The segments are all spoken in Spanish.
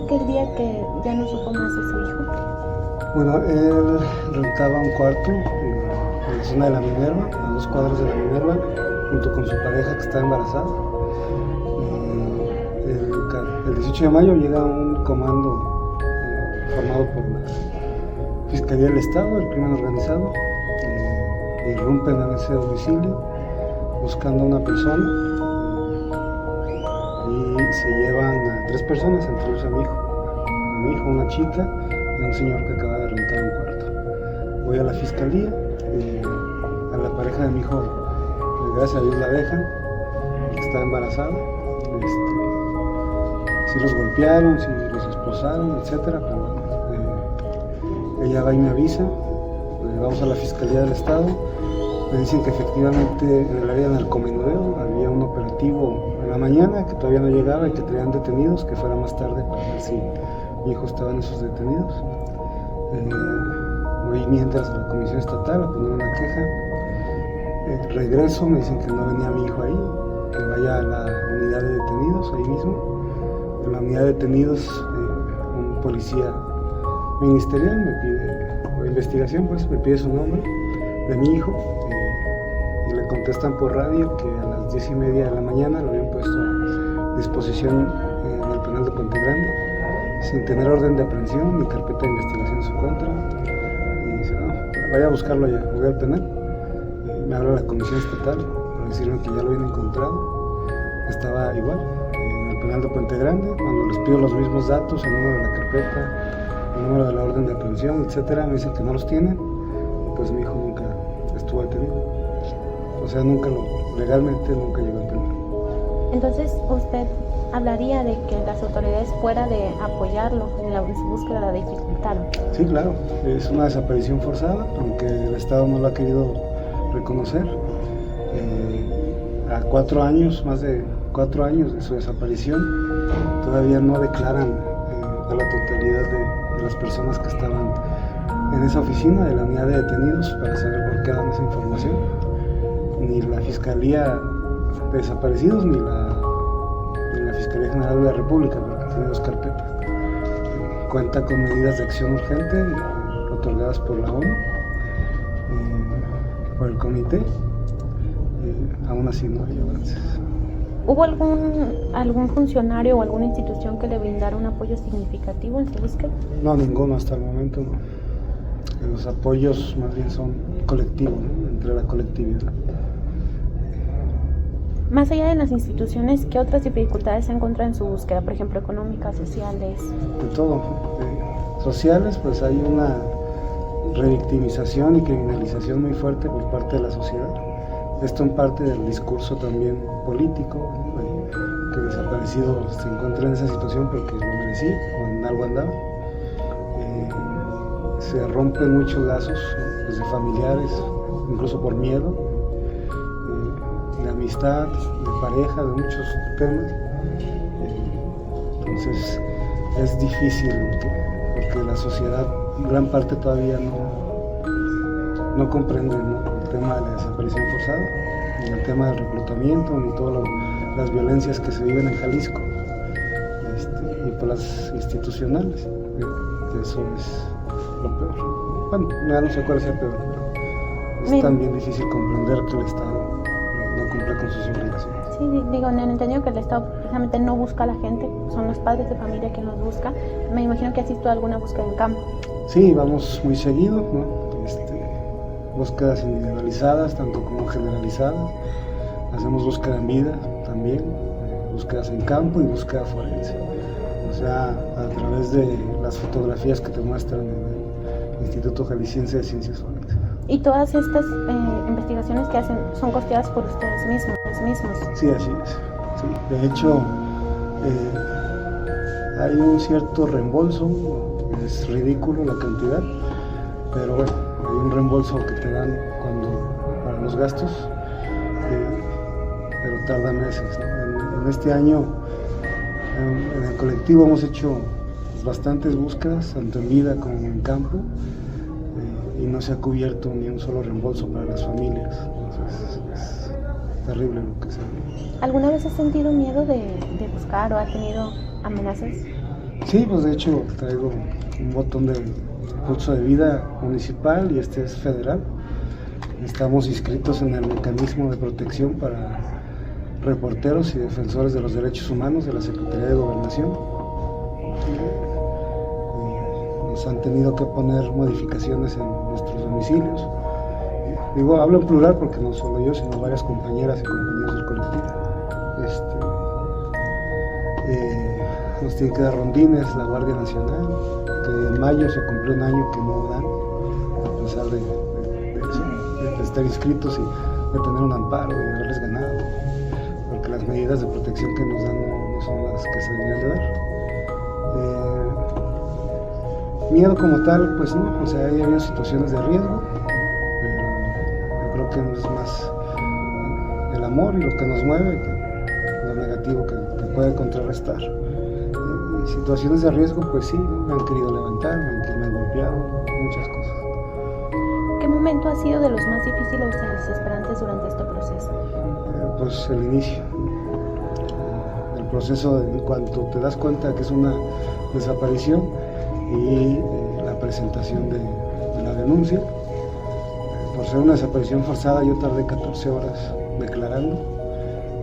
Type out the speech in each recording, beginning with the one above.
aquel día que ya no supo más de su hijo? Bueno, él rentaba un cuarto en la zona de la Minerva, a 2 cuadras de la Minerva, junto con su pareja que estaba embarazada. El 18 de mayo llega un comando formado por la Fiscalía del Estado, el crimen organizado, irrumpen en ese domicilio buscando a una persona y se llevan a 3 personas, entre ellos a mi hijo, una chica y un señor que acaba de rentar un cuarto. Voy a la fiscalía, a la pareja de mi hijo, gracias a Dios la dejan, porque estaba embarazada. Si los golpearon, si los esposaron, etcétera, pero ella va y me avisa. Vamos a la Fiscalía del Estado, me dicen que efectivamente en el área de narcomenudeo había un operativo en la mañana que todavía no llegaba y que traían detenidos, que fuera más tarde para ver si mi hijo estaba en esos detenidos. Voy mientras a la Comisión Estatal a poner una queja. Regreso, me dicen que no venía mi hijo ahí, que vaya a la unidad de detenidos ahí mismo. En la unidad de detenidos, un policía ministerial me pide, o investigación pues, me pide su nombre de mi hijo, y le contestan por radio que a las 10:30 de la mañana lo habían puesto a disposición del penal de Puente Grande, sin tener orden de aprehensión ni carpeta de investigación en su contra. Y dice, no, vaya a buscarlo allá, voy al penal. Me habla la Comisión Estatal para decirme que ya lo habían encontrado, estaba igual en el penal de Puente Grande. Cuando les pido los mismos datos, el número de la carpeta, el número de la orden de aprehensión, etcétera, me dicen que no los tienen, pues mi hijo nunca estuvo detenido. O sea, legalmente nunca llegó al penal. Entonces, ¿usted hablaría de que las autoridades, fuera de apoyarlo en su búsqueda, la dificultaron? Sí, claro, es una desaparición forzada, aunque el Estado no lo ha querido reconocer. A 4 años, más de 4 años de su desaparición, todavía no declaran a la totalidad de las personas que estaban en esa oficina de la unidad de detenidos para saber por qué dan esa información. Ni la Fiscalía de Desaparecidos ni la Fiscalía General de la República, porque tiene 2 carpetas. Cuenta con medidas de acción urgente otorgadas por la ONU, por el comité. Aún así no hay avances. ¿Hubo algún funcionario o alguna institución que le brindara un apoyo significativo en su búsqueda? No, ninguno hasta el momento, no. Los apoyos más bien son colectivos, ¿no? Entre la colectividad. Más allá de las instituciones, ¿qué otras dificultades se encuentran en su búsqueda? Por ejemplo, económicas, sociales. De todo. Sociales, pues hay una revictimización y criminalización muy fuerte por parte de la sociedad. Esto en parte del discurso también político, que el desaparecido se encuentra en esa situación porque lo merecía o en algo andaba. Se rompen muchos lazos desde familiares, incluso por miedo, de amistad, de pareja, de muchos temas. Entonces es difícil porque la sociedad, en gran parte todavía no comprende, ¿no?, el tema de la desaparición forzada, ni el tema del reclutamiento, ni todas las violencias que se viven en Jalisco, y por las institucionales, que eso es lo peor. Bueno, ya no sé cuál sea peor, pero es también difícil comprender que el Estado no cumple con sus obligaciones. Sí, digo, en el entendido que el Estado precisamente no busca a la gente, son los padres de familia quienes los buscan. Me imagino que asisto a alguna búsqueda en campo. Sí, vamos muy seguido, ¿no? Búsquedas individualizadas, tanto como generalizadas. Hacemos búsqueda en vida también, búsquedas en campo y búsqueda forense. O sea, a través de las fotografías que te muestran en el Instituto Jalisciense de Ciencias Forenses. ¿Y todas estas investigaciones que hacen son costeadas por ustedes mismos? Sí, así es. Sí. De hecho, hay un cierto reembolso, es ridículo la cantidad, pero bueno, hay un reembolso que te dan para los gastos, pero tarda meses, ¿no? En este año, en el colectivo hemos hecho bastantes búsquedas, tanto en vida como en campo, y no se ha cubierto ni un solo reembolso para las familias. Entonces es terrible lo que se ve. ¿Alguna vez has sentido miedo de buscar o has tenido amenazas? Sí, pues de hecho traigo un botón de impulso de vida municipal y este es federal. Estamos inscritos en el mecanismo de protección para reporteros y defensores de los derechos humanos de la Secretaría de Gobernación. Nos han tenido que poner modificaciones en nuestros domicilios. Digo, hablo en plural porque no solo yo, sino varias compañeras y compañeros del colectivo. Nos tienen que dar rondines la Guardia Nacional, que en mayo se cumplió un año que no dan, a pesar de eso, de estar inscritos y de tener un amparo y de haberles ganado, porque las medidas de protección que nos dan no son las que se deberían de dar. Miedo como tal, pues no, o sea, ha habido situaciones de riesgo, pero yo creo que es más el amor y lo que nos mueve que lo negativo que puede contrarrestar. Situaciones de riesgo, pues sí, me han querido levantar, me han golpeado, muchas cosas. ¿Qué momento ha sido de los más difíciles y desesperantes durante este proceso? Pues el inicio. El proceso, en cuanto te das cuenta que es una desaparición y la presentación de la denuncia. Por ser una desaparición forzada, yo tardé 14 horas declarando,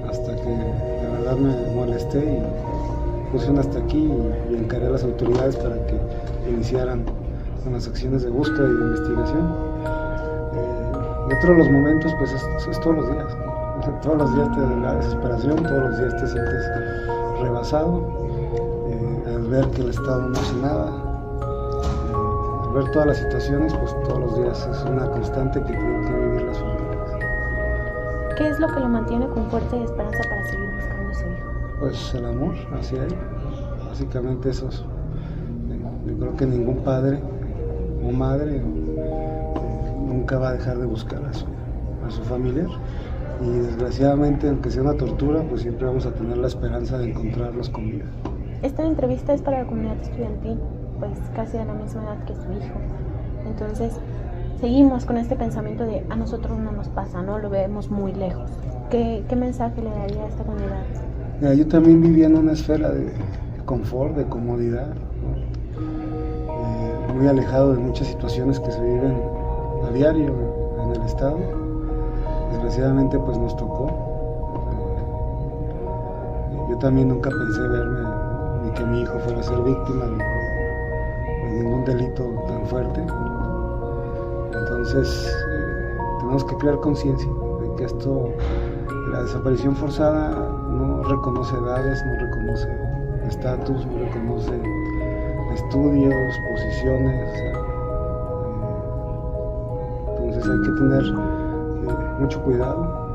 hasta que la verdad me molesté y puse un hasta aquí y encaré a las autoridades para que iniciaran con las acciones de búsqueda y de investigación. Y otro de los momentos, pues es todos los días, ¿no? Todos los días te da la desesperación, todos los días te sientes rebasado, al ver que el Estado no hace nada, al ver todas las situaciones, pues todos los días es una constante que tienen que vivir las familias. ¿Qué es lo que lo mantiene con fuerza y esperanza para seguir buscando a su hijo? Pues el amor hacia él, básicamente eso es. Yo creo que ningún padre o madre nunca va a dejar de buscar a su familiar, y desgraciadamente, aunque sea una tortura, pues siempre vamos a tener la esperanza de encontrarlos con vida. Esta entrevista es para la comunidad estudiantil, pues casi de la misma edad que su hijo. Entonces, seguimos con este pensamiento de a nosotros no nos pasa, ¿no? Lo vemos muy lejos. ¿Qué mensaje le daría a esta comunidad? Mira, yo también vivía en una esfera de confort, de comodidad, ¿no? Muy alejado de muchas situaciones que se viven a diario en el estado. Desgraciadamente pues nos tocó. Yo también nunca pensé verme, ni que mi hijo fuera a ser víctima de ningún delito tan fuerte. Entonces tenemos que crear conciencia de que la desaparición forzada no reconoce edades, no reconoce estatus, no reconoce estudios, posiciones. Entonces hay que tener mucho cuidado,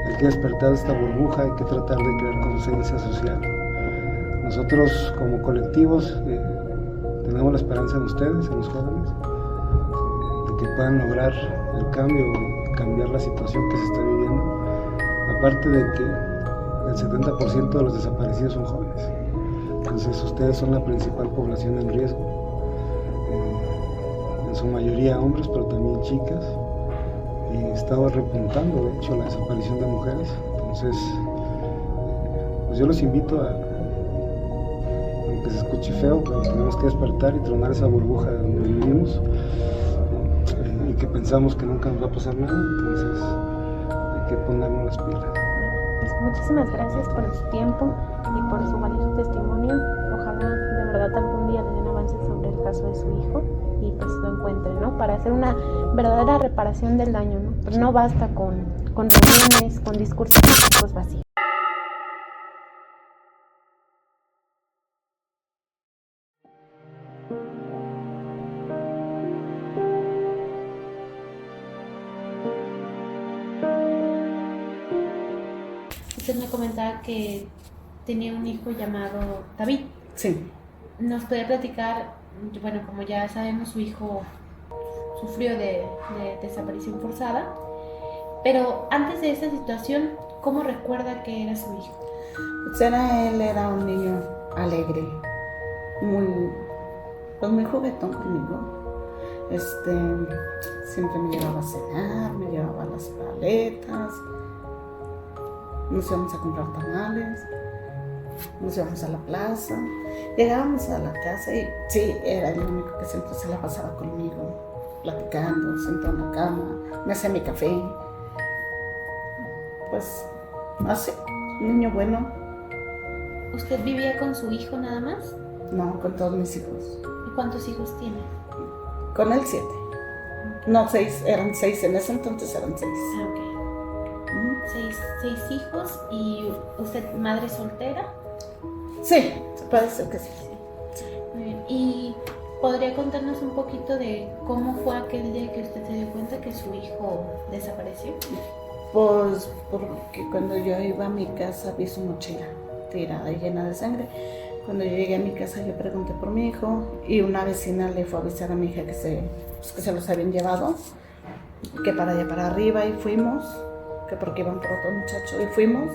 hay que despertar esta burbuja, hay que tratar de crear conciencia social. Nosotros como colectivos tenemos la esperanza en ustedes, en los jóvenes, de que puedan lograr el cambio, cambiar la situación que se está viviendo. Aparte de que el 70% de los desaparecidos son jóvenes, entonces ustedes son la principal población en riesgo, en su mayoría hombres, pero también chicas, y estaba repuntando de hecho la desaparición de mujeres. Entonces pues yo los invito a, aunque se escuche feo, pero tenemos que despertar y tronar esa burbuja de donde vivimos, y que pensamos que nunca nos va a pasar nada. Entonces hay que ponernos las pilas. Pues muchísimas gracias por su tiempo y por su valioso testimonio. Ojalá de verdad algún día le den avances sobre el caso de su hijo y pues lo encuentren, ¿no? Para hacer una verdadera reparación del daño, ¿no? Pero no basta con reuniones, con discursos políticos vacíos. Usted me comentaba que tenía un hijo llamado David. Sí. ¿Nos puede platicar? Bueno, como ya sabemos, su hijo sufrió de desaparición forzada, pero antes de esa situación, ¿cómo recuerda que era su hijo? Pues él era un niño alegre, muy juguetón conmigo. Siempre me llevaba a cenar, me llevaba a las paletas, nos íbamos a comprar tamales. nos íbamos a la plaza, llegábamos a la casa y sí, era el único que siempre se la pasaba conmigo, platicando, sentado en la cama, me hacía mi café. Pues así, un niño bueno. ¿Usted vivía con su hijo nada más? No, con todos mis hijos. ¿Y cuántos hijos tiene? Con él 7. No, 6, eran 6, en ese entonces eran 6. Ah, ok. Seis hijos. ¿Y usted madre soltera? Sí, puede ser que sí. Muy bien. ¿Y podría contarnos un poquito de cómo fue aquel día que usted se dio cuenta que su hijo desapareció? Pues porque cuando yo iba a mi casa vi su mochila tirada y llena de sangre. Cuando yo llegué a mi casa yo pregunté por mi hijo y una vecina le fue a avisar a mi hija que se los habían llevado, que para allá para arriba, y fuimos, que porque iban por otro muchacho, y fuimos,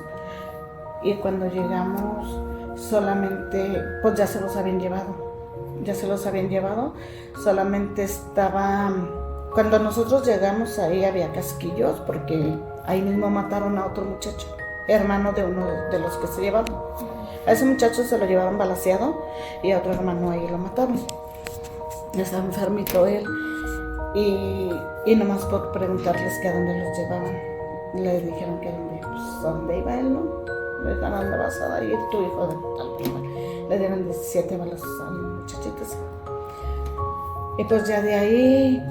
y cuando llegamos solamente, pues ya se los habían llevado, solamente estaba, cuando nosotros llegamos ahí había casquillos porque ahí mismo mataron a otro muchacho, hermano de uno de los que se llevaban. A ese muchacho se lo llevaron balaceado y a otro hermano ahí lo mataron. Estaba enfermito él y nomás por preguntarles que a dónde los llevaban, le dijeron que a dónde iba él, ¿no? Le dijeron, ¿a dónde vas a ir tu hijo de tal? Le dieron 17 balazos al muchachito ese. Y pues ya de ahí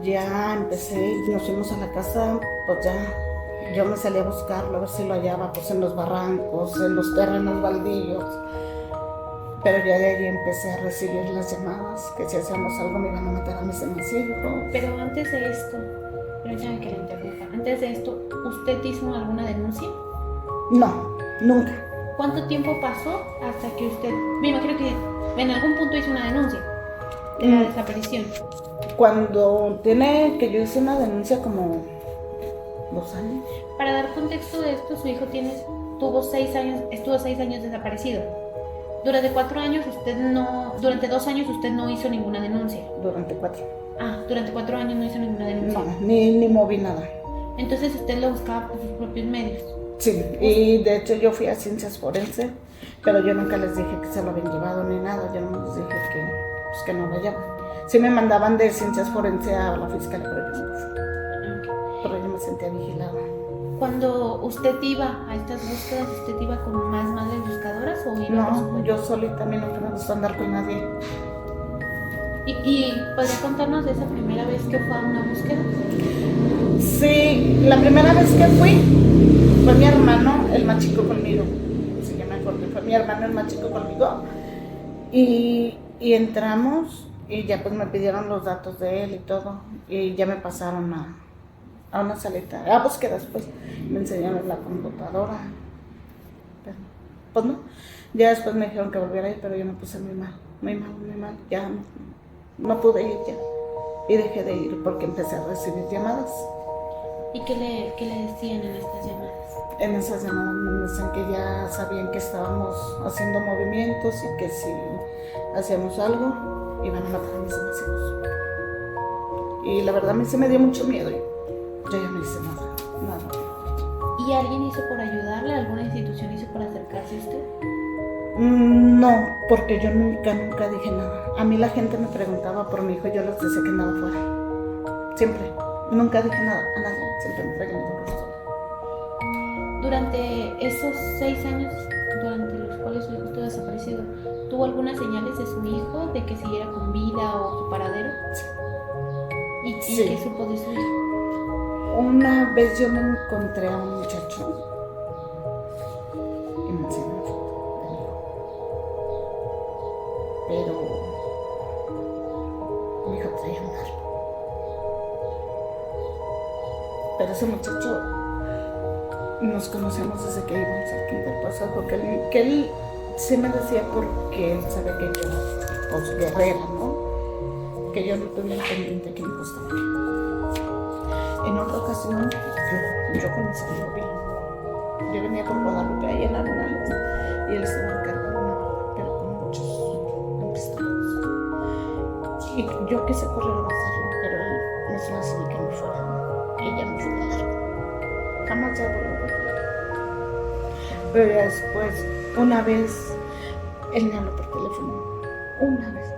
ya empecé, nos fuimos a la casa, pues ya yo me salí a buscarlo, a ver si lo hallaba, pues en los barrancos, en los terrenos baldíos. Pero ya de ahí empecé a recibir las llamadas, que si hacíamos algo me iban a matar a mis hijos. Pero antes de esto, permítame que le interrumpa, antes de esto, ¿usted hizo alguna denuncia? No, nunca. ¿Cuánto tiempo pasó hasta que usted, me imagino que en algún punto hizo una denuncia de la desaparición? Cuando que yo hice una denuncia como 2 años. Para dar contexto de esto, su hijo estuvo 6 años desaparecido. Durante 4 años durante 2 años usted no hizo ninguna denuncia. Durante 4. Durante 4 años no hizo ninguna denuncia. No, ni moví nada. Entonces usted lo buscaba por sus propios medios. Sí, y de hecho yo fui a ciencias forenses, pero yo nunca les dije que se lo habían llevado ni nada, yo no les dije que no lo llevaban. Sí me mandaban de ciencias forenses a la fiscalía, pero yo no fui. Pero yo me sentía vigilada. Cuando usted iba a estas búsquedas, ¿usted iba con más madres buscadoras o iba por su No, cuenta? yo solita, a mí nunca me gustó andar con nadie. ¿Y podría contarnos de esa primera vez que fue a una búsqueda? Sí, la primera vez que fui fue mi hermano, el más chico conmigo. Sí, ya me acuerdo, fue mi hermano el más chico conmigo. Y entramos y ya pues me pidieron los datos de él y todo. Y ya me pasaron a una salita, a búsquedas pues. Me enseñaron la computadora. Pero, pues no. Ya después me dijeron que volviera a ir, pero yo me puse muy mal. Ya no pude ir ya. Y dejé de ir porque empecé a recibir llamadas. ¿Y qué le decían en estas llamadas? En esas llamadas me decían que ya sabían que estábamos haciendo movimientos y que si hacíamos algo iban a matar a mis demás hijos. Y la verdad a mí se me dio mucho miedo. Yo ya no hice nada. ¿Y alguien hizo por ayudarle? ¿Alguna institución hizo por acercarse a usted? No, porque yo nunca dije nada. A mí la gente me preguntaba por mi hijo y yo les decía que andaba fuera. Siempre. Nunca dije nada a nadie. Siempre me traía mi rostro. Durante esos 6 años, durante los cuales su hijo estuvo desaparecido, ¿tuvo algunas señales de su hijo de que siguiera con vida o su paradero? Sí. ¿Y Sí. qué supo de su hijo? Una vez yo me encontré a un muchacho y me enseñó una foto de mi hijo. Pero mi hijo traía un arma. Pero ese muchacho nos conocemos desde que íbamos al kinder pasado, porque él sí me decía porque él sabe que yo, pues guerrera, ¿no? Que yo no tenía pendiente que me gustaba. En otra ocasión, yo con ese lo vi. Yo venía por Guadalupe ahí en Arenales y él estaba recargando una bala, pero con muchos pistolas. Y yo quise correr a abrazarlo, pero él me hizo así que me fuera. Y ya me fui de largo. Jamás ya volví. Pero ya después Una vez él me habló por teléfono, una vez,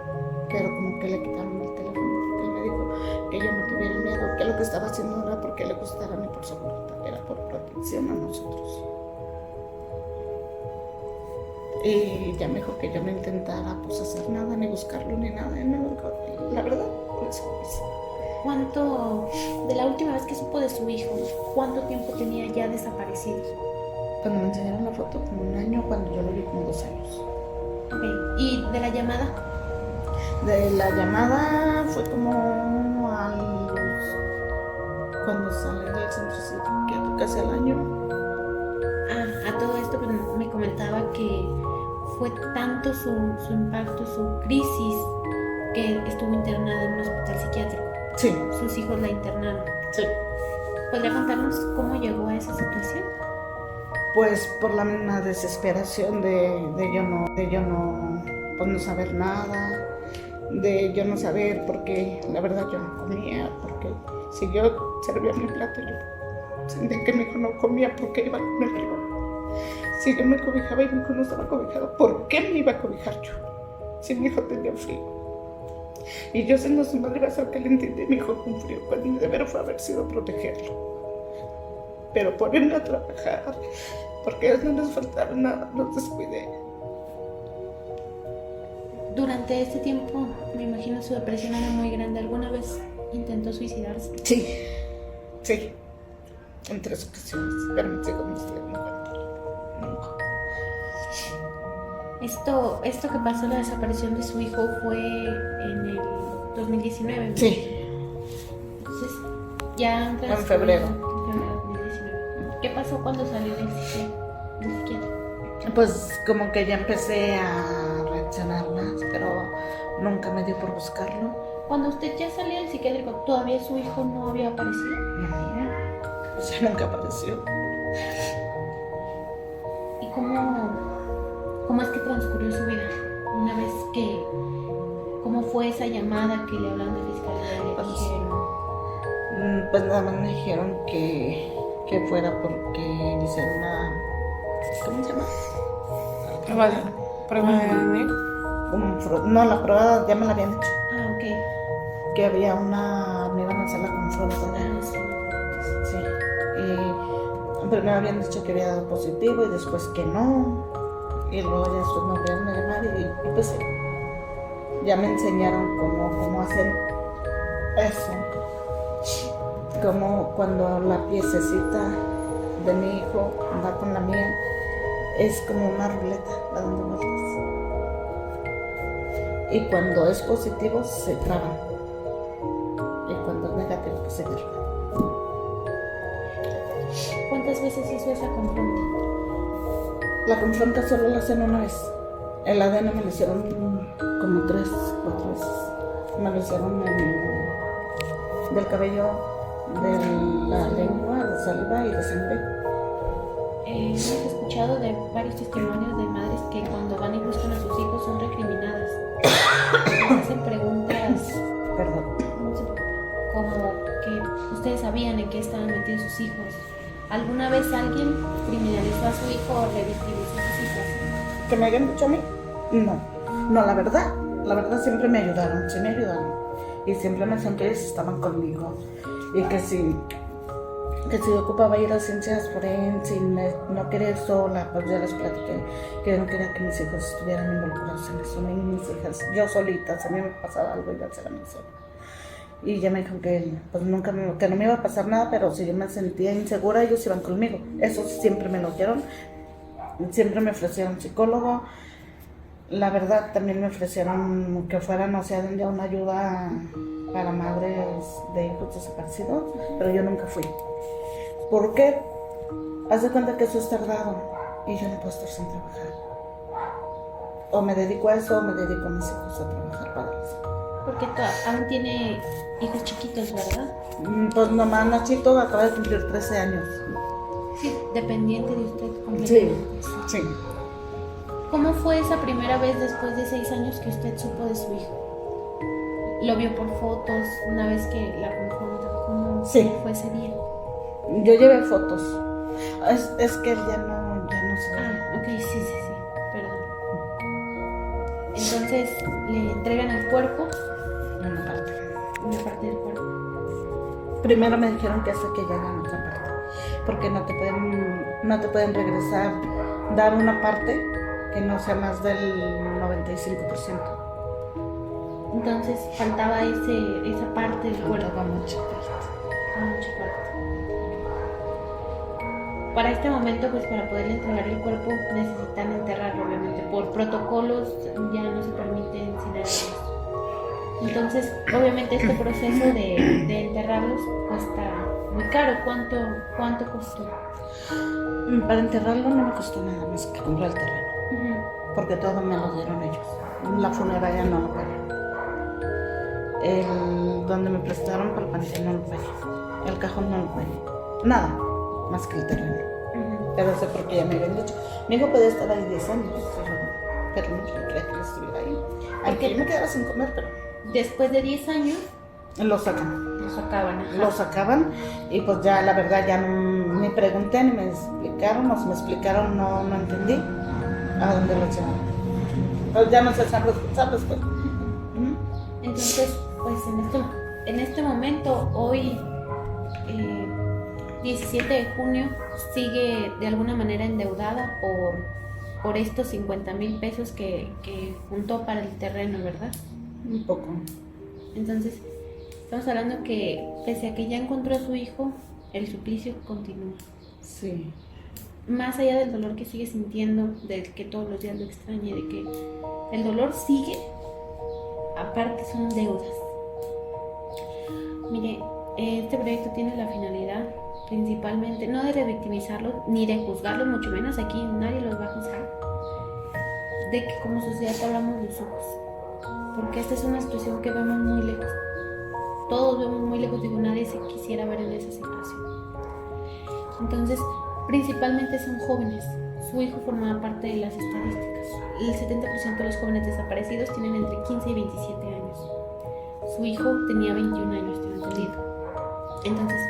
pero como que le quitaron el teléfono porque él me dijo que yo no tuviera miedo, que lo que estaba haciendo no era porque le gustara ni por su voluntad, era por protección a nosotros. Y ya me dijo que yo no intentara pues hacer nada, ni buscarlo, ni nada. Él me lo dijo, la verdad, por eso lo hice. ¿Cuánto, de la última vez que supo de su hijo, cuánto tiempo tenía ya desaparecido? Cuando me enseñaron la foto, como 1 año, cuando yo lo vi como 2 años. Ok, ¿y de la llamada? De la llamada fue como cuando salí del centro psiquiátrico, casi al año. A todo esto pues, me comentaba que fue tanto su impacto, su crisis, que estuvo internado en un hospital psiquiátrico. Sí. Sus hijos la internaron. Sí. ¿Podría contarnos cómo llegó a esa situación? Pues por la misma desesperación de yo no, pues no saber nada, de yo no saber porque la verdad yo no comía, porque si yo servía mi plato yo sentía que mi hijo no comía porque iba con el río. Si yo me cobijaba y mi hijo no estaba cobijado, ¿por qué me iba a cobijar yo? Si mi hijo tenía frío. Y yo siendo su madre iba a ser caliente y mi hijo con frío, cuando mi deber fue haber sido protegerlo. Pero ponerme a trabajar, porque a ellos no les faltaba nada, los descuidé. Durante este tiempo, me imagino su depresión era muy grande. ¿Alguna vez intentó suicidarse? Sí, en 3 ocasiones, pero me sigo no. Esto que pasó, la desaparición de su hijo, fue en el 2019. ¿No? Sí. Entonces, ya en febrero. ¿Qué pasó cuando salió del psiquiatra? Pues como que ya empecé a reaccionar más, pero nunca me dio por buscarlo. Cuando usted ya salió del psiquiátrico, ¿todavía su hijo no había aparecido? No, pues ya nunca apareció. ¿Y cómo es que transcurrió su vida? Una vez que, ¿cómo fue esa llamada que le hablaron de fiscalía y le dijeron? Pues nada más me dijeron que fuera porque hicieron una, ¿cómo se llama? ¿Prueba de ADN? No, la prueba ya me la habían hecho. Ah, ok. Que había me iban a hacer la confrontación. Sí. Y primero habían dicho que había dado positivo y después que no. Y luego ya después me volvieron a llamar y pues ya me enseñaron cómo hacer eso. Como cuando la piececita de mi hijo va con la mía, es como una ruleta dando vueltas. Y cuando es positivo se traba. Y cuando es negativo pues se traba. ¿Cuántas veces hizo esa confronta? La confronta solo la hacen una vez. El ADN me lo hicieron como 3, 4 veces. Me lo hicieron del cabello, de la lengua, de saliva y de sangre. Hemos escuchado de varios testimonios de madres que cuando van y buscan a sus hijos son recriminadas. Les hacen preguntas. Perdón. Como que ustedes sabían en qué estaban metidos sus hijos. ¿Alguna vez alguien criminalizó a su hijo o revictimizó a sus hijos? ¿Que me hayan dicho a mí? No, la verdad siempre me ayudaron, sí me ayudaron. Y siempre me decían que ellos estaban conmigo. Y que si ocupaba ir a ciencias forenses, no quería ir sola, pues ya les platiqué que no quería que mis hijos estuvieran involucrados en eso, ni mis hijas, yo solita, si a mí me pasaba algo, ya se la me hacía. Y ya me dijo que pues que no me iba a pasar nada, pero si yo me sentía insegura, ellos iban conmigo. Eso siempre me lo dieron, siempre me ofrecieron psicólogo. La verdad, también me ofrecieron que fuera, no sé, de una ayuda para madres de hijos desaparecidos, pero yo nunca fui. ¿Por qué? Haz de cuenta que eso es tardado y yo no puedo estar sin trabajar. O me dedico a eso o me dedico a mis hijos a trabajar para eso. Porque aún tiene hijos chiquitos, ¿verdad? Pues nomás Nachito acaba de cumplir 13 años. Sí, dependiente de usted completamente. Sí. ¿Cómo fue esa primera vez después de 6 años que usted supo de su hijo? ¿Lo vio por fotos una vez que la confrontó? ¿Cómo fue ese día? Yo llevé fotos. Es que él ya no se ve. Ah, ok, sí. Entonces le entregan el cuerpo, Una parte. del cuerpo. Primero me dijeron que hasta que llegan otra parte, porque no te pueden regresar, dar una parte que no sea más del 95%. Entonces faltaba esa parte del cuerpo. Faltaba mucha parte. Mucha parte. Para este momento, pues para poderle entregar el cuerpo necesitan enterrarlo, obviamente. Por protocolos ya no se permite incinerarlos. Entonces, obviamente este proceso de enterrarlos cuesta muy caro. ¿Cuánto costó? Para enterrarlo no me costó nada más que comprar el terreno, porque todo me lo dieron ellos. La funeraria no lo pagué. Donde me prestaron para el panteón no lo pagué. El cajón no lo pagué. Nada más que el terreno. Pero sé por qué ya me habían dicho. Mi hijo podía estar ahí 10 años, pero no quería que él estuviera ahí. Aunque yo me quedara sin comer, pero Después de 10 años lo sacan. lo sacaban. Lo sacaban y pues ya la verdad ya no, ni pregunté ni me explicaron, o si me explicaron no entendí a dónde lo llevaban. Pues ya no se hacen responsables, pues. Entonces, pues en este momento, hoy 17 de junio, sigue de alguna manera endeudada por estos 50,000 pesos que juntó para el terreno, ¿verdad? Un poco. Entonces, estamos hablando que pese a que ya encontró a su hijo, el suplicio continúa. Sí. Más allá del dolor que sigue sintiendo, de que todos los días lo extrañe, de que el dolor sigue, aparte son deudas. Mire, este proyecto tiene la finalidad principalmente no de revictimizarlos ni de juzgarlos, mucho menos aquí nadie los va a juzgar, de que como sociedad abramos los ojos, porque esta es una situación que vemos muy lejos. Todos vemos muy lejos, digo, nadie se quisiera ver en esa situación. Entonces, principalmente son jóvenes. Su hijo formaba parte de las estadísticas. El 70% de los jóvenes desaparecidos tienen entre 15 y 27 años. Su hijo tenía 21 años, tengo entendido. Entonces,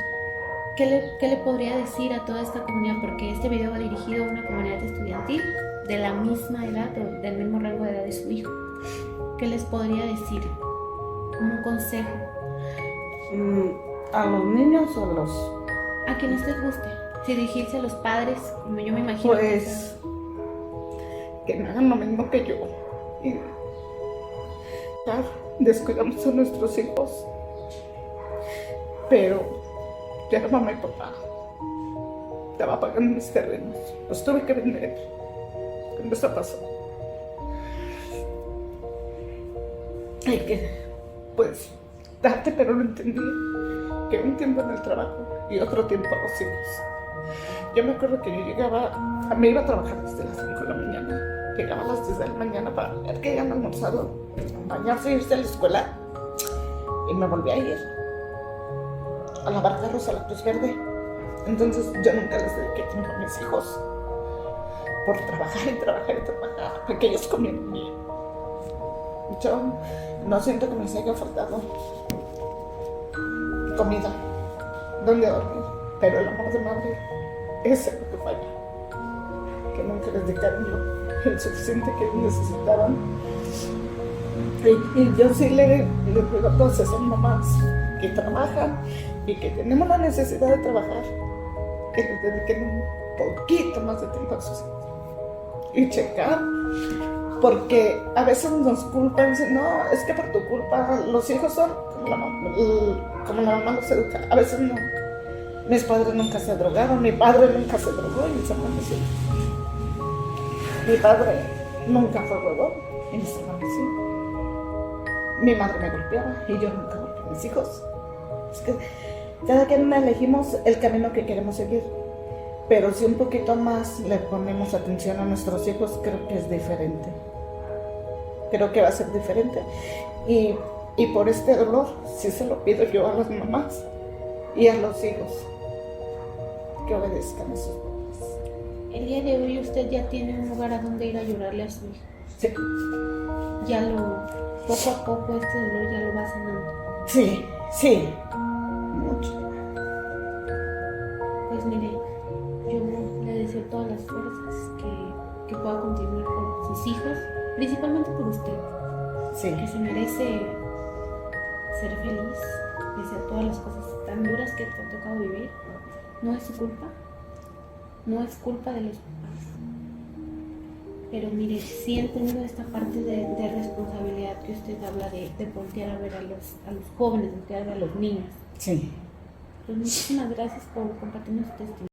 ¿qué le podría decir a toda esta comunidad? Porque este video va dirigido a una comunidad estudiantil de la misma edad o del mismo rango de edad de su hijo. ¿Qué les podría decir? Un consejo. ¿A los niños o los...? A quien usted guste. Si dirigirse a los padres, como yo me imagino. Pues que no hagan lo mismo que yo. Y claro, descuidamos a nuestros hijos. Pero ya mamá y papá estaba pagando mis terrenos. Los tuve que vender. ¿Cómo está pasando? Y que, pues, darte, pero no entendí. Que un tiempo en el trabajo y otro tiempo a los hijos. Yo me acuerdo que yo me iba a trabajar desde las 5 de la mañana. Llegaba a las 10 de la mañana para ver que hayan almorzado, bañarse, irse a la escuela. Y me volví a ir a lavar carros a la Cruz Verde. Entonces yo nunca les dediqué tiempo a mis hijos por trabajar y trabajar y trabajar, porque ellos comían bien. Yo no siento que me haya faltado comida, donde dormir, pero el amor de madre es lo que falla, que nunca les dedicaron el suficiente que necesitaban. Y yo sí le digo a todas esas mamás que trabajan y que tenemos la necesidad de trabajar, que les dediquen un poquito más de tiempo a sus hijos y checar, porque a veces nos culpan, dicen, no, es que por tu culpa los hijos son como la mamá los educa. A veces no. Mis padres nunca se drogaron, mi padre nunca se drogó y mis hermanos sí. Mi padre nunca fue huevón y mis hermanos sí. Mi madre me golpeaba y yo nunca golpeé a mis hijos. Es que cada quien elegimos el camino que queremos seguir, pero si un poquito más le ponemos atención a nuestros hijos, creo que es diferente. Creo que va a ser diferente. Y por este dolor, sí se lo pido yo a las mamás y a los hijos, que obedezcan a sus padres. El día de hoy usted ya tiene un lugar a donde ir a llorarle a su hijo. Sí. Poco a poco este dolor ya lo va sanando. Sí, sí. Mucho. Pues mire, yo le deseo todas las fuerzas que pueda continuar con sus hijos, principalmente por usted, Sí. que se merece ser feliz, pese a todas las cosas tan duras que te ha tocado vivir. No es su culpa, no es culpa de los papás. Pero mire, sí he entendido esta parte de responsabilidad que usted habla de voltear a ver a los jóvenes, voltear a ver a los niños. Sí. Pues muchísimas gracias por compartirnos su testimonio.